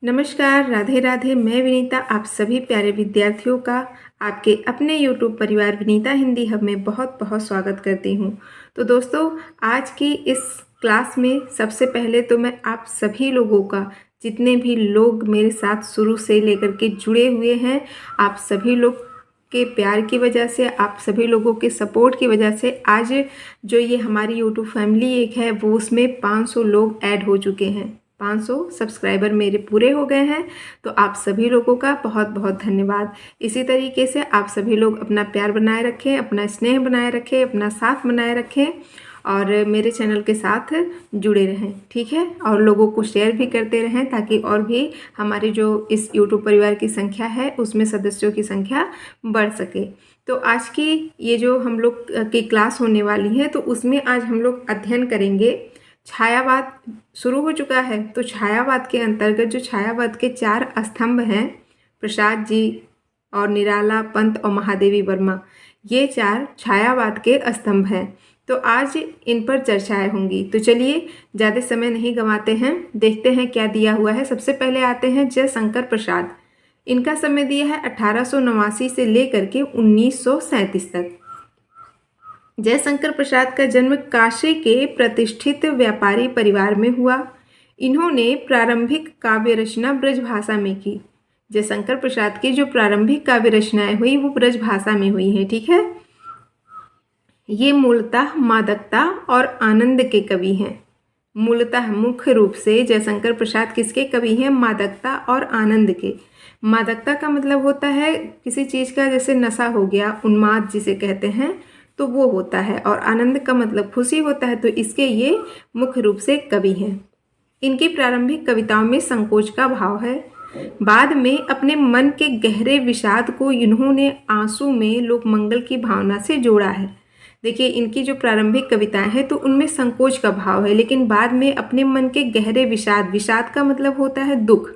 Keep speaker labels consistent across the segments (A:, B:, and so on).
A: नमस्कार, राधे राधे। मैं विनीता आप सभी प्यारे विद्यार्थियों का आपके अपने YouTube परिवार विनीता हिंदी हब में बहुत बहुत स्वागत करती हूँ। तो दोस्तों, आज की इस क्लास में सबसे पहले तो मैं आप सभी लोगों का, जितने भी लोग मेरे साथ शुरू से लेकर के जुड़े हुए हैं, आप सभी लोग के प्यार की वजह से, आप सभी लोगों के सपोर्ट की वजह से आज जो ये हमारी YouTube फैमिली एक है, वो उसमें 500 लोग ऐड हो चुके हैं। 500 सब्सक्राइबर मेरे पूरे हो गए हैं। तो आप सभी लोगों का बहुत बहुत धन्यवाद। इसी तरीके से आप सभी लोग अपना प्यार बनाए रखें, अपना स्नेह बनाए रखें, अपना साथ बनाए रखें और मेरे चैनल के साथ जुड़े रहें, ठीक है। और लोगों को शेयर भी करते रहें ताकि और भी हमारी जो इस YouTube परिवार की संख्या है उसमें सदस्यों की संख्या बढ़ सके। तो आज की ये जो हम लोग की क्लास होने वाली है, तो उसमें आज हम लोग अध्ययन करेंगे छायावाद। शुरू हो चुका है, तो छायावाद के अंतर्गत जो छायावाद के 4 स्तंभ हैं, प्रसाद जी और निराला, पंत और महादेवी वर्मा, ये 4 छायावाद के स्तंभ हैं। तो आज इन पर चर्चाएं होंगी। तो चलिए ज़्यादा समय नहीं गंवाते हैं, देखते हैं क्या दिया हुआ है। सबसे पहले आते हैं जयशंकर प्रसाद। इनका समय दिया है 1889 से लेकर के 1937 तक। जयशंकर प्रसाद का जन्म काशी के प्रतिष्ठित व्यापारी परिवार में हुआ। इन्होंने प्रारंभिक काव्य रचना ब्रजभाषा में की। जयशंकर प्रसाद की जो प्रारंभिक काव्य रचनाएं हुई वो ब्रजभाषा में हुई हैं, ठीक है। ये मूलतः मादकता और आनंद के कवि हैं। मूलतः मुख्य रूप से जयशंकर प्रसाद किसके कवि हैं? मादकता और आनंद के। मादकता का मतलब होता है किसी चीज़ का जैसे नशा हो गया, उन्माद जिसे कहते हैं, तो वो होता है। और आनंद का मतलब खुशी होता है, तो इसके ये मुख्य रूप से कवि हैं। इनकी प्रारंभिक कविताओं में संकोच का भाव है। बाद में अपने मन के गहरे विषाद को इन्होंने आंसू में लोकमंगल की भावना से जोड़ा है। देखिए, इनकी जो प्रारंभिक कविताएं हैं तो उनमें संकोच का भाव है, लेकिन बाद में अपने मन के गहरे विषाद, विषाद का मतलब होता है दुख,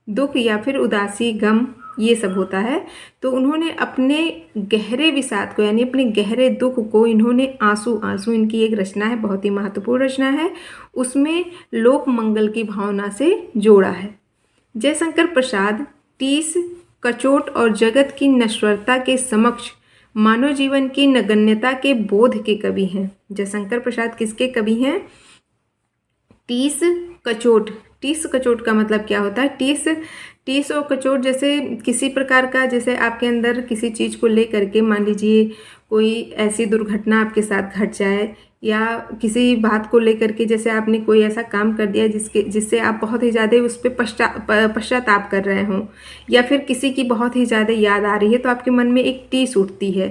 A: दुख या फिर उदासी, गम, ये सब होता है। तो उन्होंने अपने गहरे विषाद को, यानी अपने गहरे दुख को इन्होंने आंसू, आंसू इनकी एक रचना है, बहुत ही महत्वपूर्ण रचना है, उसमें लोक मंगल की भावना से जोड़ा है। जयशंकर प्रसाद टीस, कचोट और जगत की नश्वरता के समक्ष मानव जीवन की नगण्यता के बोध के कवि हैं। जयशंकर प्रसाद किसके कवि हैं? टीस, कचोट। टीस कचोट का मतलब क्या होता है? टीस और कचोट जैसे किसी प्रकार का, जैसे आपके अंदर किसी चीज़ को लेकर के, मान लीजिए कोई ऐसी दुर्घटना आपके साथ घट जाए, या किसी बात को लेकर के जैसे आपने कोई ऐसा काम कर दिया जिससे आप बहुत ही ज़्यादा उस पर पश्चाताप कर रहे हों, या फिर किसी की बहुत ही ज़्यादा याद आ रही है, तो आपके मन में एक टीस उठती है।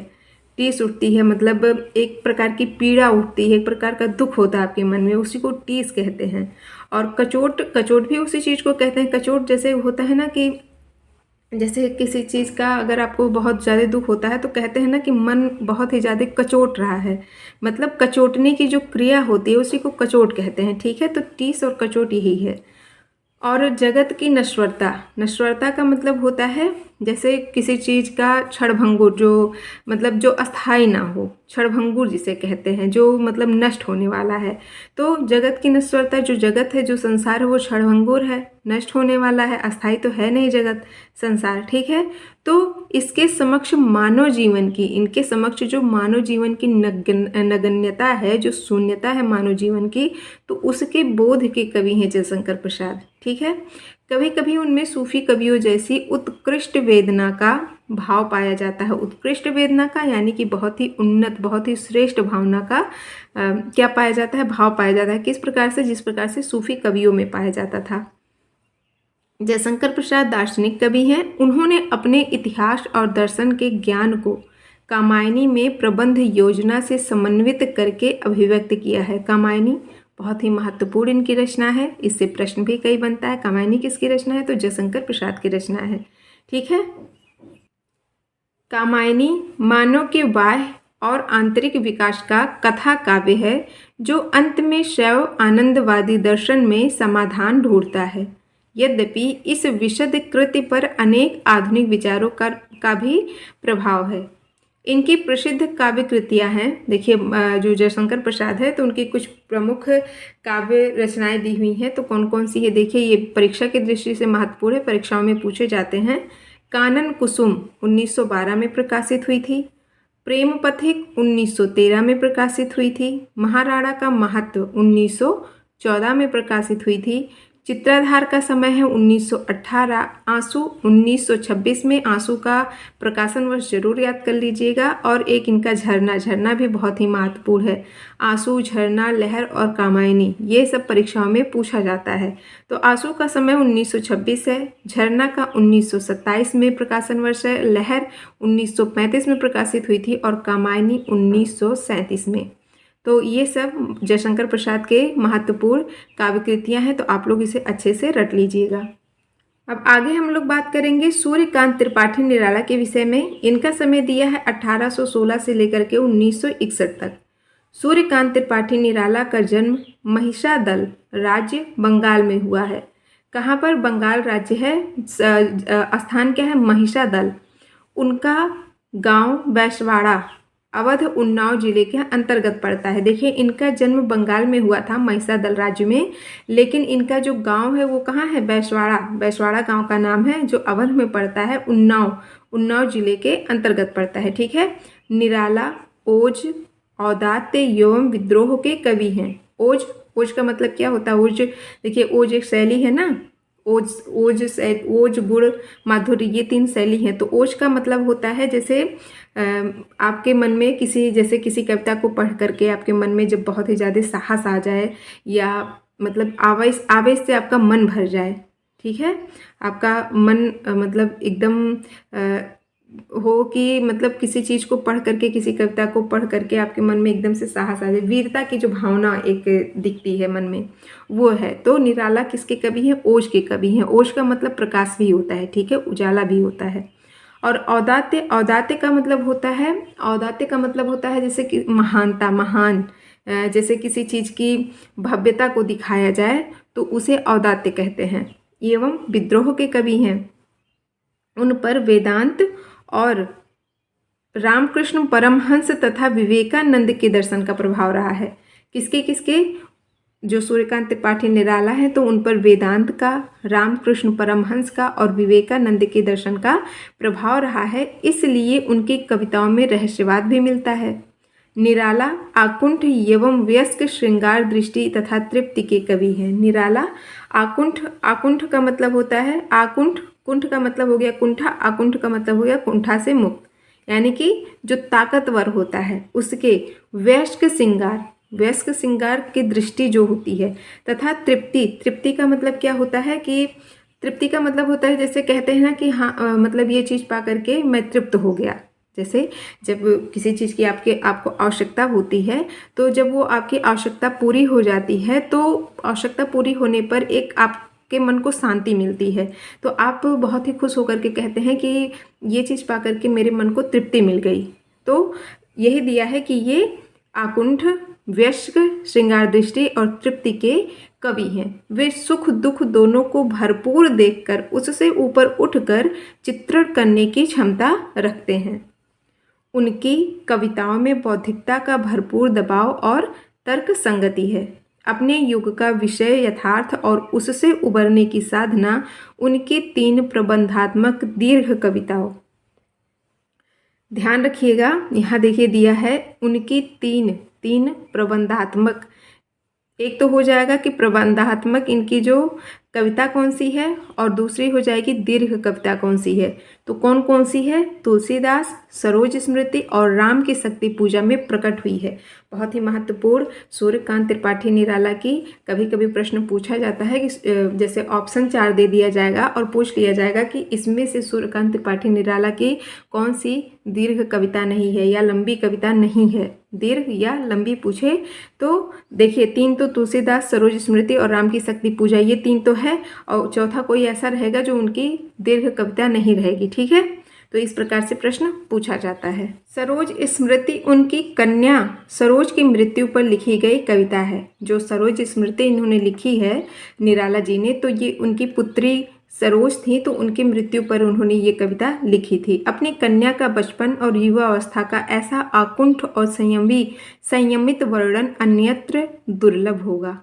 A: टीस उठती है मतलब एक प्रकार की पीड़ा उठती है, एक प्रकार का दुख होता है आपके मन में, उसी को टीस कहते हैं। और कचोट, कचोट भी उसी चीज़ को कहते हैं। कचोट जैसे होता है ना कि जैसे किसी चीज़ का अगर आपको बहुत ज़्यादा दुख होता है तो कहते हैं ना कि मन बहुत ही ज़्यादा कचोट रहा है, मतलब कचोटने की जो क्रिया होती है उसी को कचोट कहते हैं, ठीक है। तो टीस और कचोट यही है। और जगत की नश्वरता, नश्वरता का मतलब होता है जैसे किसी चीज़ का क्षणभंगुर, जो मतलब जो अस्थाई ना हो, क्षणभंगुर जिसे कहते हैं, जो मतलब नष्ट होने वाला है। तो जगत की नश्वरता, जो जगत है, जो संसार है, वो क्षणभंगुर है, नष्ट होने वाला है, अस्थाई तो है नहीं जगत संसार, ठीक है। तो इसके समक्ष मानव जीवन की, इनके समक्ष जो मानव जीवन की नगण्यता है, जो शून्यता है मानव जीवन की, तो उसके बोध के कवि हैं जयशंकर प्रसाद, ठीक है। कभी कभी उनमें सूफी कवियों जैसी उत्कृष्ट वेदना का भाव पाया जाता है। उत्कृष्ट वेदना का यानी कि बहुत ही उन्नत, बहुत ही श्रेष्ठ भावना का क्या पाया जाता है? भाव पाया जाता है। किस प्रकार से? जिस प्रकार से सूफी कवियों में पाया जाता था। जयशंकर प्रसाद दार्शनिक कवि हैं। उन्होंने अपने इतिहास और दर्शन के ज्ञान को कामायनी में प्रबंध योजना से समन्वित करके अभिव्यक्त किया है। कामायनी बहुत ही महत्वपूर्ण इनकी रचना है, इससे प्रश्न भी कई बनता है। कामायनी किसकी रचना है? तो जयशंकर प्रसाद की रचना है, ठीक है। कामायनी मानव के बाह्य और आंतरिक विकास का कथा काव्य है, जो अंत में शैव आनंदवादी दर्शन में समाधान ढूंढता है। यद्यपि इस विशद कृति पर अनेक आधुनिक विचारों का भी प्रभाव है। इनकी प्रसिद्ध काव्य कृतियाँ हैं। देखिए जो जयशंकर प्रसाद है तो उनकी कुछ प्रमुख काव्य रचनाएं दी हुई हैं। तो कौन कौन सी है देखिए, ये परीक्षा की दृष्टि से महत्वपूर्ण है, परीक्षाओं में पूछे जाते हैं। कानन कुसुम 1912 में प्रकाशित हुई थी। प्रेम पथिक 1913 में प्रकाशित हुई थी। महाराणा का महत्व 1914 में प्रकाशित हुई थी। चित्राधार का समय है 1918। आंसू 1926 में। आंसू का प्रकाशन वर्ष जरूर याद कर लीजिएगा। और एक इनका झरना, झरना भी बहुत ही महत्वपूर्ण है। आंसू, झरना, लहर और कामायनी, ये सब परीक्षाओं में पूछा जाता है। तो आंसू का समय 1926 है। झरना का 1927 में प्रकाशन वर्ष है। लहर 1935 में प्रकाशित हुई थी और कामायनी 1937 में। तो ये सब जयशंकर प्रसाद के महत्वपूर्ण काव्य कृतियाँ हैं। तो आप लोग इसे अच्छे से रट लीजिएगा। अब आगे हम लोग बात करेंगे सूर्यकांत त्रिपाठी निराला के विषय में। इनका समय दिया है 1816 से लेकर के 1961 तक। सूर्यकांत त्रिपाठी निराला का जन्म महिषादल राज्य बंगाल में हुआ है। कहाँ पर? बंगाल राज्य है। स्थान क्या है? महिषादल। उनका गांव बैसवाड़ा अवध उन्नाव जिले के अंतर्गत पड़ता है। देखिए इनका जन्म बंगाल में हुआ था, महिषादल राज्य में, लेकिन इनका जो गांव है वो कहाँ है? बैसवाड़ा। बैसवाड़ा गांव का नाम है, जो अवध में पड़ता है। उन्नाव जिले के अंतर्गत पड़ता है। ठीक है। निराला ओज, औदात्य एवं विद्रोह के कवि हैं। ओज, ओज का मतलब क्या होता है? ओज, देखिए ओज एक शैली है ना। ओज गुण माधुर्य, ये 3 शैली हैं। तो ओज का मतलब होता है जैसे आपके मन में किसी कविता को पढ़ करके आपके मन में जब बहुत ही ज़्यादा साहस आ जाए, या मतलब आवेश से आपका मन भर जाए। ठीक है। आपका मन मतलब एकदम हो कि मतलब किसी चीज़ को पढ़ करके, किसी कविता को पढ़ करके आपके मन में एकदम से साहस आ जाए, वीरता की जो भावना एक दिखती है मन में, वो है। तो निराला किसके कवि हैं? ओज के कवि हैं। ओज का मतलब प्रकाश भी होता है। ठीक है, उजाला भी होता है। और औदात्य, औदात्य का मतलब होता है, औदात्य का मतलब होता है जैसे कि महानता, महान, जैसे किसी चीज़ की भव्यता को दिखाया जाए तो उसे औदात्य कहते हैं। एवं विद्रोह के कवि हैं। उन पर वेदांत और रामकृष्ण परमहंस तथा विवेकानंद के दर्शन का प्रभाव रहा है। किसके किसके? जो सूर्यकांत त्रिपाठी निराला है तो उन पर वेदांत का, रामकृष्ण परमहंस का और विवेकानंद के दर्शन का प्रभाव रहा है। इसलिए उनकी कविताओं में रहस्यवाद भी मिलता है। निराला आकुंठ एवं व्यस्क श्रृंगार दृष्टि तथा तृप्ति के कवि हैं। निराला आकुंठ, आकुंठ का मतलब होता है आकुंठ, कुंठ का मतलब हो गया कुंठा, आकुंठ का मतलब हो गया कुंठा से मुक्त, यानी कि जो ताकतवर होता है उसके। वयस्क श्रृंगार, वयस्क श्रृंगार की दृष्टि जो होती है, तथा तृप्ति, तृप्ति का मतलब क्या होता है कि तृप्ति का मतलब होता है जैसे कहते हैं ना कि हाँ मतलब ये चीज़ पा करके मैं तृप्त हो गया। जैसे जब किसी चीज़ की आपको आवश्यकता होती है, तो जब वो आपकी आवश्यकता पूरी हो जाती है तो आवश्यकता पूरी होने पर एक आपके मन को शांति मिलती है, तो आप बहुत ही खुश होकर के कहते हैं कि ये चीज़ पा करके मेरे मन को तृप्ति मिल गई। तो यही दिया है कि ये आकुंठ, व्यस्क, श्रृंगार दृष्टि और तृप्ति के कवि हैं। वे सुख दुख दोनों को भरपूर देखकर उससे ऊपर उठकर चित्रण करने की क्षमता रखते हैं। उनकी कविताओं में बौद्धिकता का भरपूर दबाव और तर्क संगति है। अपने युग का विषय यथार्थ और उससे उबरने की साधना उनकी 3 प्रबंधात्मक दीर्घ कविताओं। ध्यान रखिएगा, यहाँ देखिए दिया है उनकी तीन प्रबंधात्मक। एक तो हो जाएगा कि प्रबंधात्मक इनकी जो कविता कौन सी है, और दूसरी हो जाएगी दीर्घ कविता कौन सी है। तो कौन कौन सी है? तुलसीदास, सरोज स्मृति और राम की शक्ति पूजा में प्रकट हुई है। बहुत ही महत्वपूर्ण सूर्यकांत त्रिपाठी निराला की कभी कभी प्रश्न पूछा जाता है कि जैसे ऑप्शन 4 दे दिया जाएगा और पूछ लिया जाएगा कि इसमें से सूर्यकांत त्रिपाठी निराला की कौन सी दीर्घ कविता नहीं है या लंबी कविता नहीं है, दीर्घ या लंबी पूछे तो देखिए 3 तो तुलसीदास, सरोज स्मृति और राम की शक्ति पूजा, ये 3 तो है, और चौथा कोई ऐसा रहेगा जो उनकी दीर्घ कविता नहीं रहेगी। ठीक है, तो इस प्रकार से प्रश्न पूछा जाता है। सरोज स्मृति उनकी कन्या सरोज की मृत्यु पर लिखी गई कविता है। जो सरोज स्मृति इन्होंने लिखी है निराला जी ने, तो ये उनकी पुत्री सरोज थी, तो उनकी मृत्यु पर उन्होंने ये कविता लिखी थी। अपनी कन्या का बचपन और युवा अवस्था का ऐसा आकुंठ और संयमित वर्णन अन्यत्र दुर्लभ होगा।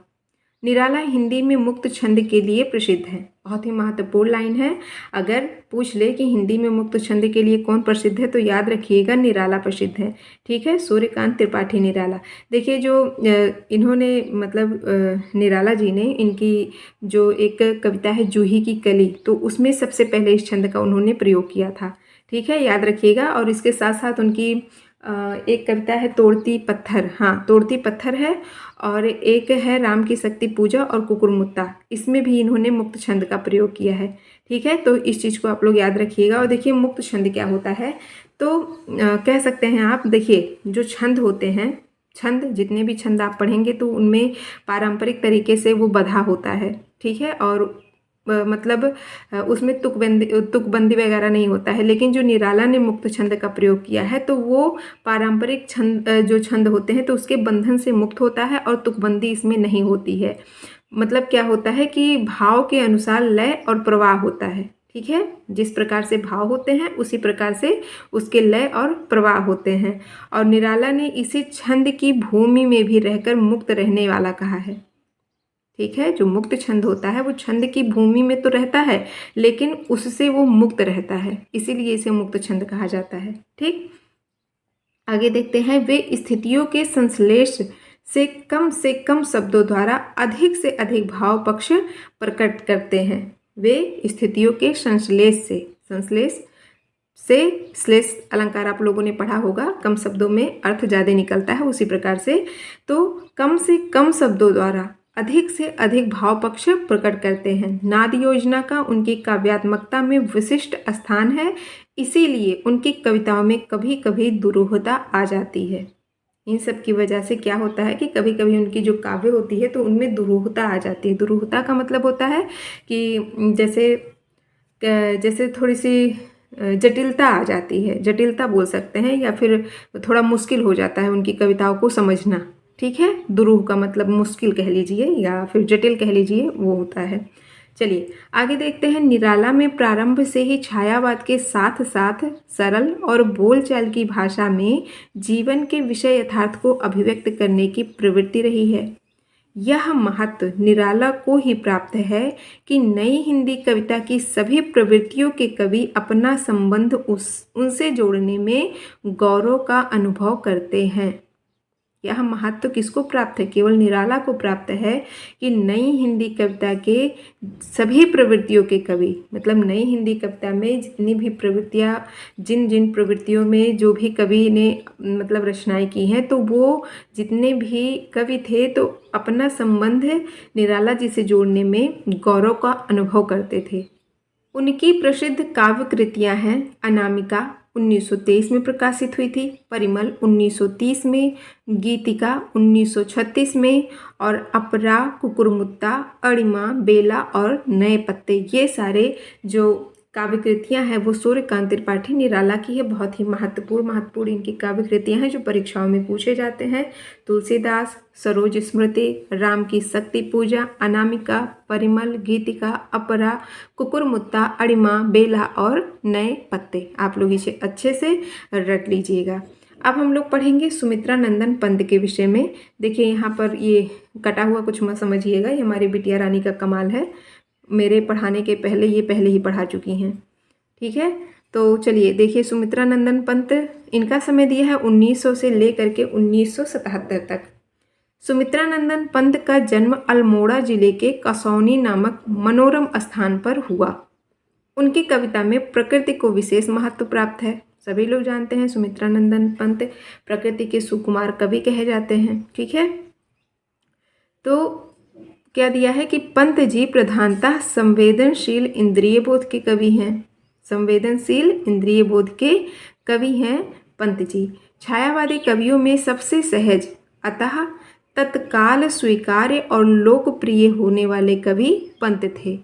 A: निराला हिंदी में मुक्त छंद के लिए प्रसिद्ध है। बहुत ही महत्वपूर्ण लाइन है। अगर पूछ ले कि हिंदी में मुक्त छंद के लिए कौन प्रसिद्ध है, तो याद रखिएगा निराला प्रसिद्ध है। ठीक है, सूर्यकांत त्रिपाठी निराला। देखिए जो इन्होंने मतलब निराला जी ने इनकी जो एक कविता है जूही की कली, तो उसमें सबसे पहले इस छंद का उन्होंने प्रयोग किया था। ठीक है, याद रखिएगा। और इसके साथ साथ उनकी एक कविता है तोड़ती पत्थर, हाँ तोड़ती पत्थर है, और एक है राम की शक्ति पूजा और कुकुरमुत्ता, इसमें भी इन्होंने मुक्त छंद का प्रयोग किया है। ठीक है, तो इस चीज़ को आप लोग याद रखिएगा। और देखिए मुक्त छंद क्या होता है, तो कह सकते हैं आप, देखिए जो छंद होते हैं, छंद जितने भी छंद आप पढ़ेंगे तो उनमें पारंपरिक तरीके से वो बधा होता है। ठीक है, और मतलब उसमें तुकबंदी वगैरह नहीं होता है। लेकिन जो निराला ने मुक्त छंद का प्रयोग किया है, तो वो पारंपरिक छंद जो छंद होते हैं तो उसके बंधन से मुक्त होता है, और तुकबंदी इसमें नहीं होती है। मतलब क्या होता है कि भाव के अनुसार लय और प्रवाह होता है। ठीक है, जिस प्रकार से भाव होते हैं उसी प्रकार से उसके लय और प्रवाह होते हैं। और निराला ने इसे छंद की भूमि में भी रहकर मुक्त रहने वाला कहा है। ठीक है, जो मुक्त छंद होता है वो छंद की भूमि में तो रहता है, लेकिन उससे वो मुक्त रहता है, इसीलिए इसे मुक्त छंद कहा जाता है। ठीक, आगे देखते हैं। वे स्थितियों के संश्लेष से कम शब्दों द्वारा अधिक से अधिक भाव पक्ष प्रकट करते हैं। वे स्थितियों के संश्लेष से श्लेष अलंकार आप लोगों ने पढ़ा होगा, कम शब्दों में अर्थ ज़्यादा निकलता है, उसी प्रकार से तो कम से कम शब्दों द्वारा अधिक से अधिक भाव पक्ष प्रकट करते हैं। नाद योजना का उनकी काव्यात्मकता में विशिष्ट स्थान है, इसीलिए उनकी कविताओं में कभी कभी दुरूहता आ जाती है। इन सब की वजह से क्या होता है कि कभी कभी उनकी जो काव्य होती है तो उनमें दुरूहता आ जाती है। दुरूहता का मतलब होता है कि जैसे थोड़ी सी जटिलता आ जाती है, जटिलता बोल सकते हैं, या फिर थोड़ा मुश्किल हो जाता है उनकी कविताओं को समझना। ठीक है, दुरूह का मतलब मुश्किल कह लीजिए या फिर जटिल कह लीजिए, वो होता है। चलिए आगे देखते हैं। निराला में प्रारंभ से ही छायावाद के साथ साथ सरल और बोलचाल की भाषा में जीवन के विषय यथार्थ को अभिव्यक्त करने की प्रवृत्ति रही है। यह महत्व निराला को ही प्राप्त है कि नई हिंदी कविता की सभी प्रवृत्तियों के कवि अपना संबंध उनसे जोड़ने में गौरव का अनुभव करते हैं। यह महत्व किसको प्राप्त है? केवल निराला को प्राप्त है कि नई हिंदी कविता के सभी प्रवृत्तियों के कवि, मतलब नई हिंदी कविता में जितनी भी प्रवृत्तियाँ, जिन जिन प्रवृत्तियों में जो भी कवि ने मतलब रचनाएं की हैं, तो वो जितने भी कवि थे तो अपना संबंध निराला जी से जोड़ने में गौरव का अनुभव करते थे। उनकी प्रसिद्ध काव्य कृतियाँ हैं अनामिका 1923 में प्रकाशित हुई थी, परिमल 1930 में, गीतिका 1936 में, और अपरा, कुकुरमुत्ता, अणिमा, बेला और नए पत्ते, ये सारे जो काव्य कृतियाँ हैं वो सूर्यकांत त्रिपाठी निराला की है। बहुत ही महत्वपूर्ण इनकी काव्य कृतियाँ हैं जो परीक्षाओं में पूछे जाते हैं। तुलसीदास, सरोज स्मृति, राम की शक्ति पूजा, अनामिका, परिमल, गीतिका, अपरा, कुकुरमुत्ता, अणिमा, बेला और नए पत्ते। आप लोग इसे अच्छे से रट लीजिएगा। अब हम लोग पढ़ेंगे सुमित्रा नंदन पंत के विषय में। देखिए यहाँ पर ये कटा हुआ कुछ मत समझिएगा, ये हमारी बिटिया रानी का कमाल है। मेरे पढ़ाने के पहले ये पहले ही पढ़ा चुकी हैं। ठीक है, तो चलिए देखिए सुमित्रा नंदन पंत, इनका समय दिया है 1900 से लेकर के 1977 तक। सुमित्रा नंदन पंत का जन्म अल्मोड़ा जिले के कसौनी नामक मनोरम स्थान पर हुआ। उनकी कविता में प्रकृति को विशेष महत्व प्राप्त है। सभी लोग जानते हैं सुमित्रा नंदन पंत प्रकृति के सुकुमार कवि कहे जाते हैं। ठीक है, तो क्या दिया है कि पंत जी प्रधानतः संवेदनशील इंद्रिय बोध के कवि हैं। संवेदनशील इंद्रिय बोध के कवि हैं पंत जी। छायावादी कवियों में सबसे सहज, अतः तत्काल स्वीकार्य और लोकप्रिय होने वाले कवि पंत थे।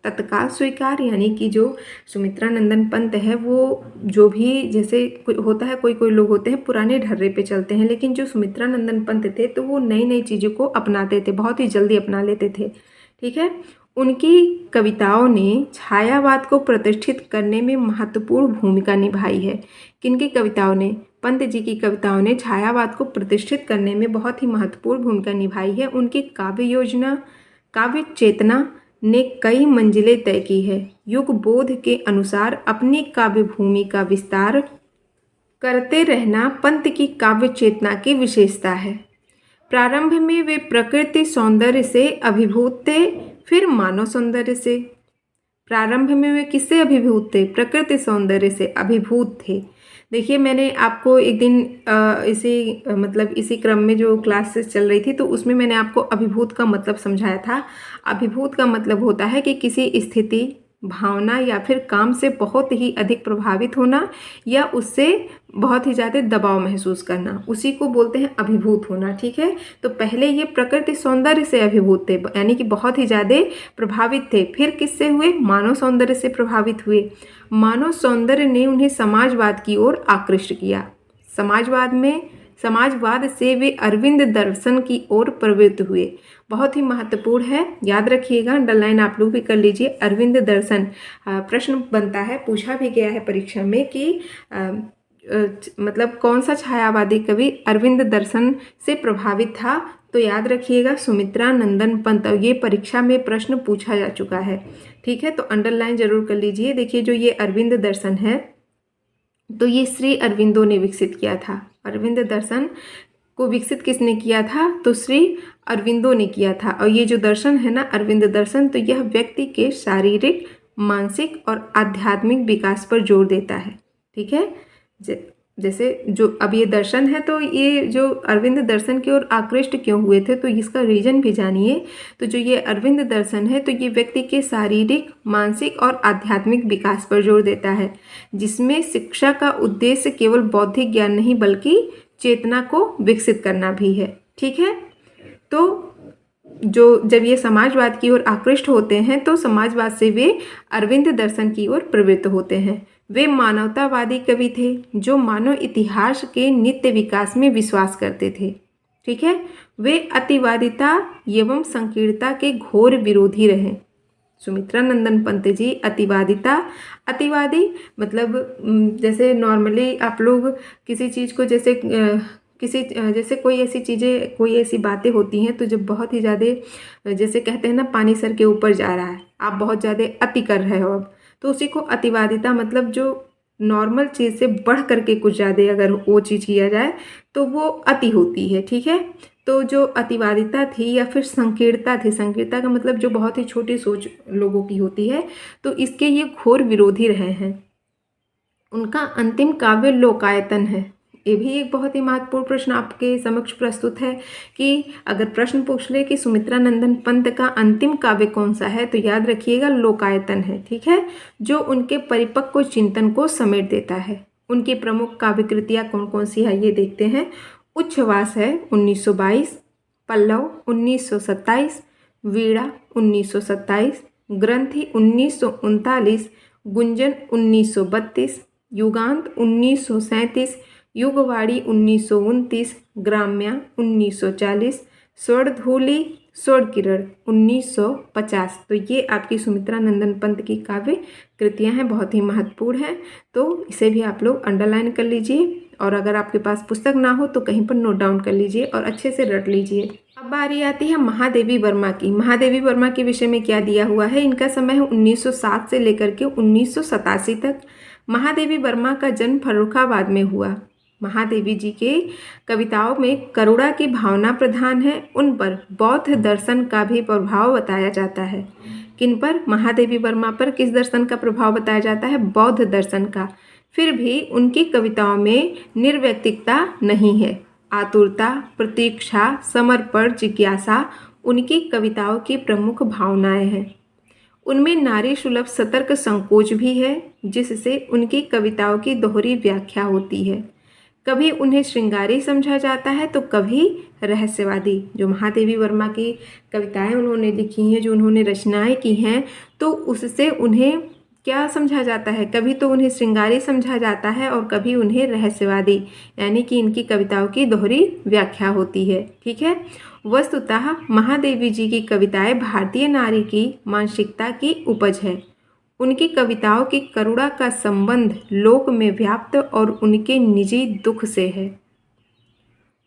A: तत्काल स्वीकार, यानी कि जो सुमित्रा नंदन पंत है वो जो भी जैसे होता है, कोई कोई लोग होते हैं पुराने ढर्रे पे चलते हैं, लेकिन जो सुमित्रा नंदन पंत थे तो वो नई नई चीज़ों को अपनाते थे, बहुत ही जल्दी अपना लेते थे। ठीक है, उनकी कविताओं ने छायावाद को प्रतिष्ठित करने में महत्वपूर्ण भूमिका निभाई है। किनकी कविताओं ने? पंत जी की कविताओं ने छायावाद को प्रतिष्ठित करने में बहुत ही महत्वपूर्ण भूमिका निभाई है। उनकी काव्य योजना, काव्य चेतना ने कई मंजिलें तय की है। युग बोध के अनुसार अपनी काव्य भूमि का विस्तार करते रहना पंत की काव्य चेतना की विशेषता है। प्रारंभ में वे प्रकृति सौंदर्य से अभिभूत थे, फिर मानव सौंदर्य से। प्रारंभ में वे किससे अभिभूत थे? प्रकृति सौंदर्य से अभिभूत थे। देखिए, मैंने आपको एक दिन इसी क्रम में जो क्लासेस चल रही थी तो उसमें मैंने आपको अभिभूत का मतलब समझाया था। अभिभूत का मतलब होता है कि किसी स्थिति, भावना या फिर काम से बहुत ही अधिक प्रभावित होना या उससे बहुत ही ज़्यादा दबाव महसूस करना, उसी को बोलते हैं अभिभूत होना। ठीक है, तो पहले ये प्रकृति सौंदर्य से अभिभूत थे, यानी कि बहुत ही ज़्यादा प्रभावित थे। फिर किससे हुए? मानव सौंदर्य से प्रभावित हुए। मानव सौंदर्य ने उन्हें समाजवाद की ओर आकृष्ट किया। समाजवाद से वे अरविंद दर्शन की ओर प्रवृत्त हुए। बहुत ही महत्वपूर्ण है, याद रखिएगा, अंडरलाइन आप लोग भी कर लीजिए। अरविंद दर्शन प्रश्न बनता है, पूछा भी गया है परीक्षा में कि मतलब कौन सा छायावादी कवि अरविंद दर्शन से प्रभावित था? तो याद रखिएगा सुमित्रा नंदन पंत। ये परीक्षा में प्रश्न पूछा जा चुका है। ठीक है, तो अंडरलाइन जरूर कर लीजिए। देखिए, जो ये अरविंद दर्शन है तो ये श्री अरविंदो ने विकसित किया था। अरविंद दर्शन को विकसित किसने किया था? तो श्री अरविंदो ने किया था। और ये जो दर्शन है ना, अरविंद दर्शन, तो यह व्यक्ति के शारीरिक, मानसिक और आध्यात्मिक विकास पर जोर देता है। ठीक है, जैसे जो अब ये दर्शन है, तो ये जो अरविंद दर्शन की ओर आकृष्ट क्यों हुए थे तो इसका रीजन भी जानिए। तो जो ये अरविंद दर्शन है तो ये व्यक्ति के शारीरिक, मानसिक और आध्यात्मिक विकास पर जोर देता है, जिसमें शिक्षा का उद्देश्य केवल बौद्धिक ज्ञान नहीं बल्कि चेतना को विकसित करना भी है। ठीक है, तो जब ये समाजवाद की ओर आकृष्ट होते हैं तो समाजवाद से वे अरविंद दर्शन की ओर प्रवृत्त होते हैं। वे मानवतावादी कवि थे जो मानव इतिहास के नित्य विकास में विश्वास करते थे। ठीक है, वे अतिवादिता एवं संकीर्णता के घोर विरोधी रहे। सुमित्रा नंदन पंत जी अतिवादी मतलब जैसे नॉर्मली आप लोग किसी चीज़ को जैसे कोई ऐसी बातें होती हैं तो जब बहुत ही ज़्यादा जैसे कहते हैं ना, पानी सर के ऊपर जा रहा है, आप बहुत ज़्यादा अति कर रहे हो अब, तो उसी को अतिवादिता, मतलब जो नॉर्मल चीज़ से बढ़ करके कुछ ज़्यादा अगर वो चीज़ किया जाए तो वो अति होती है। ठीक है, तो जो अतिवादिता थी या फिर संकीर्णता थी, संकीर्णता का मतलब जो बहुत ही छोटी सोच लोगों की होती है, तो इसके ये घोर विरोधी रहे हैं। उनका अंतिम काव्य लोकायतन है। ये भी एक बहुत ही महत्वपूर्ण प्रश्न आपके समक्ष प्रस्तुत है कि अगर प्रश्न पूछ ले कि सुमित्रा नंदन पंत का अंतिम काव्य कौन सा है तो याद रखिएगा लोकायतन है। ठीक है, जो उनके परिपक्व चिंतन को समेट देता है। उनकी प्रमुख काव्य कृतियाँ कौन कौन सी है ये देखते हैं। उच्छ्वास है 1922, पल्लव 1927, वीणा 1927, ग्रंथि 1939, गुंजन 1932, युगांत 1937, युगवाणी 1929, ग्राम्या 1940, स्वर्णधूलि स्वर्णकिरण 1950। तो ये आपकी सुमित्रा नंदन पंत की काव्य कृतियाँ हैं, बहुत ही महत्वपूर्ण हैं, तो इसे भी आप लोग अंडरलाइन कर लीजिए। और अगर आपके पास पुस्तक ना हो तो कहीं पर नोट डाउन कर लीजिए और अच्छे से रट लीजिए। अब बारी आती है महादेवी वर्मा की। महादेवी वर्मा के विषय में क्या दिया हुआ है? इनका समय है 1907 से लेकर के 1987 तक। महादेवी वर्मा का जन्म फर्रुखाबाद में हुआ। महादेवी जी के कविताओं में करुणा की भावना प्रधान है। उन पर बौद्ध दर्शन का भी प्रभाव बताया जाता है। किन पर? महादेवी वर्मा पर किस दर्शन का प्रभाव बताया जाता है? बौद्ध दर्शन का। फिर भी उनकी कविताओं में निर्वैयक्तिकता नहीं है। आतुरता, प्रतीक्षा, समर्पण, जिज्ञासा उनकी कविताओं की प्रमुख भावनाएं हैं। उनमें नारी सुलभ सतर्क संकोच भी है, जिससे उनकी कविताओं की दोहरी व्याख्या होती है। कभी उन्हें श्रृंगारी समझा जाता है तो कभी रहस्यवादी। जो महादेवी वर्मा की कविताएं उन्होंने लिखी हैं, जो उन्होंने रचनाएं की हैं, तो उससे उन्हें क्या समझा जाता है, कभी तो उन्हें श्रृंगारी समझा जाता है और कभी उन्हें रहस्यवादी, यानी कि इनकी कविताओं की दोहरी व्याख्या होती है। ठीक है। वस्तुतः महादेवी जी की कविताएं भारतीय नारी की मानसिकता की उपज है। उनकी कविताओं की करुणा का संबंध लोक में व्याप्त और उनके निजी दुख से है।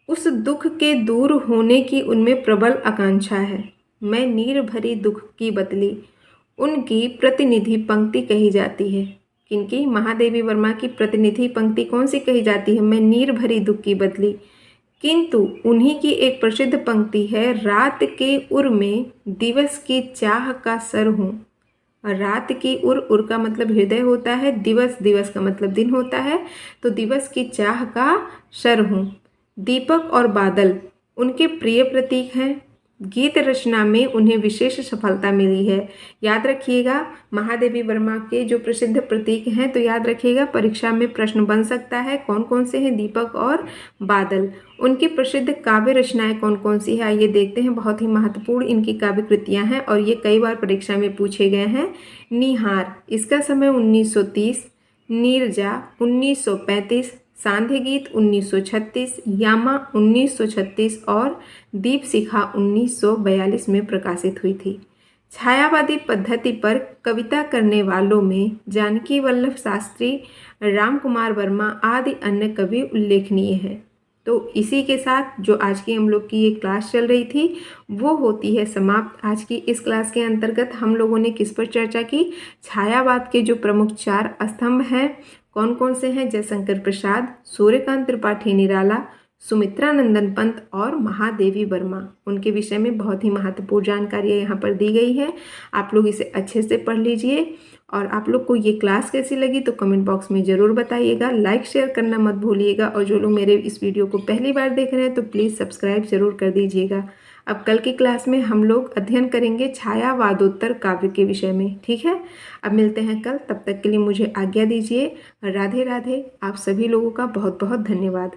A: उस दुख के दूर होने की उनमें प्रबल आकांक्षा है। मैं नीर भरी दुख की बदली, उनकी प्रतिनिधि पंक्ति कही जाती है। किनकी? महादेवी वर्मा की प्रतिनिधि पंक्ति कौन सी कही जाती है? मैं नीर भरी दुख की बदली। किंतु उन्हीं की एक प्रसिद्ध पंक्ति है, रात के उर में दिवस की चाह का सर हूँ। रात की उर का मतलब हृदय होता है, दिवस का मतलब दिन होता है, तो दिवस की चाह का सर हूँ। दीपक और बादल उनके प्रिय प्रतीक हैं। गीत रचना में उन्हें विशेष सफलता मिली है। याद रखिएगा महादेवी वर्मा के जो प्रसिद्ध प्रतीक हैं, तो याद रखिएगा परीक्षा में प्रश्न बन सकता है। कौन कौन से हैं? दीपक और बादल। उनकी प्रसिद्ध काव्य रचनाएं कौन कौन सी है, ये देखते हैं। बहुत ही महत्वपूर्ण इनकी काव्य कृतियां हैं और ये कई बार परीक्षा में पूछे गए हैं। निहार, इसका समय 1930, नीरजा 1935, सांध्य गीत 1936, यामा 1936 और दीप शिखा 1942 में प्रकाशित हुई थी। छायावादी पद्धति पर कविता करने वालों में जानकी वल्लभ शास्त्री, राम कुमार वर्मा आदि अन्य कवि उल्लेखनीय हैं। तो इसी के साथ जो आज की हम लोग की ये क्लास चल रही थी वो होती है समाप्त। आज की इस क्लास के अंतर्गत हम लोगों ने किस पर चर्चा की? छायावाद के जो प्रमुख 4 स्तंभ हैं कौन कौन से हैं? जयशंकर प्रसाद, सूर्यकांत त्रिपाठी निराला, सुमित्रा नंदन पंत और महादेवी वर्मा। उनके विषय में बहुत ही महत्वपूर्ण जानकारियाँ यहाँ पर दी गई है। आप लोग इसे अच्छे से पढ़ लीजिए और आप लोग को ये क्लास कैसी लगी तो कमेंट बॉक्स में ज़रूर बताइएगा। लाइक शेयर करना मत भूलिएगा और जो लोग मेरे इस वीडियो को पहली बार देख रहे हैं तो प्लीज़ सब्सक्राइब ज़रूर कर दीजिएगा। अब कल की क्लास में हम लोग अध्ययन करेंगे छायावादोत्तर काव्य के विषय में। ठीक है, अब मिलते हैं कल। तब तक के लिए मुझे आज्ञा दीजिए। राधे राधे। आप सभी लोगों का बहुत बहुत धन्यवाद।